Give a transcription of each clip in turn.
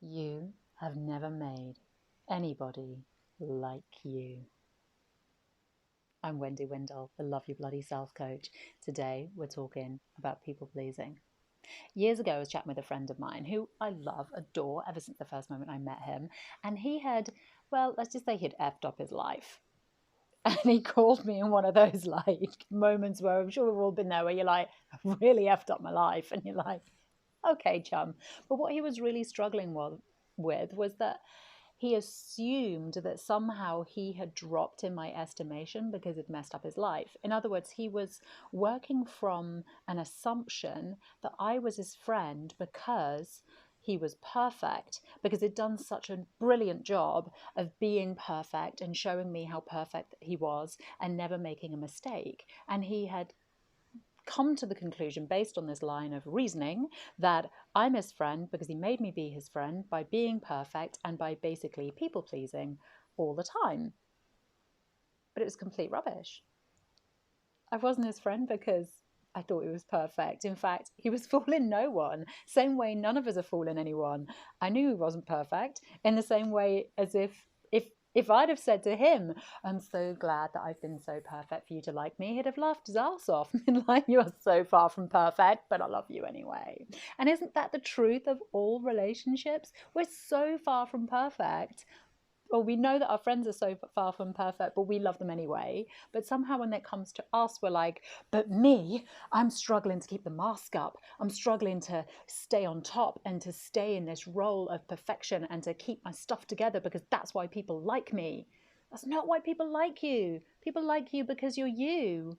You have never made anybody like you. I'm Wendy Windle, the Love Your Bloody Self coach. Today we're talking about people pleasing. Years ago, I was chatting with a friend of mine who I love, adore, ever since the first moment I met him. And he had, well, let's just say he'd effed up his life. And he called me in one of those moments where I'm sure we've all been there where you're like, I've really effed up my life. And you're like, okay, chum. But what he was really struggling with was that he assumed that somehow he had dropped in my estimation because he'd messed up his life. In other words, he was working from an assumption that I was his friend because he was perfect, because he'd done such a brilliant job of being perfect and showing me how perfect he was and never making a mistake. And he had come to the conclusion, based on this line of reasoning, that I'm his friend because he made me be his friend by being perfect and by basically people pleasing all the time. But it was complete rubbish. I wasn't his friend because I thought he was perfect. In fact, he was fooling no one. Same way none of us are fooling anyone. I knew he wasn't perfect in the same way as if I'd have said to him, I'm so glad that I've been so perfect for you to like me, he'd have laughed his ass off and been like, you're so far from perfect, but I love you anyway. And isn't that the truth of all relationships? We're so far from perfect. Well, we know that our friends are so far from perfect, but we love them anyway. But somehow when it comes to us, we're like, but me, I'm struggling to keep the mask up. I'm struggling to stay on top and to stay in this role of perfection and to keep my stuff together because that's why people like me. That's not why people like you. People like you because you're you.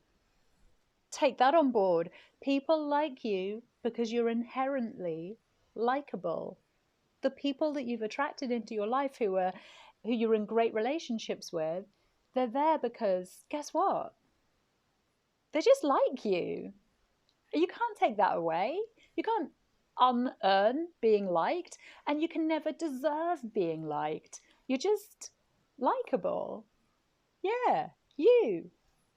Take that on board. People like you because you're inherently likable. The people that you've attracted into your life who you're in great relationships with, they're there because guess what? They just like you. You can't take that away. You can't unearn being liked, and you can never deserve being liked. You're just likable. Yeah, you.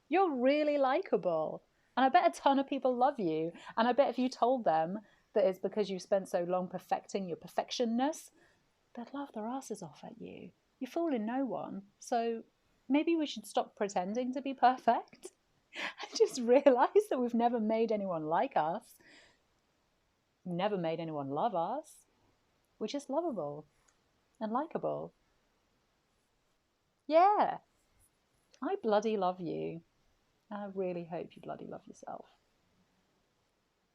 You're really likable. And I bet a ton of people love you. And I bet if you told them that it's because you spent so long perfecting your perfectionness, they'd laugh their asses off at you. You're fooling no one. So maybe we should stop pretending to be perfect and just realize that we've never made anyone like us, never made anyone love us. We're just lovable and likable. Yeah, I bloody love you. I really hope you bloody love yourself.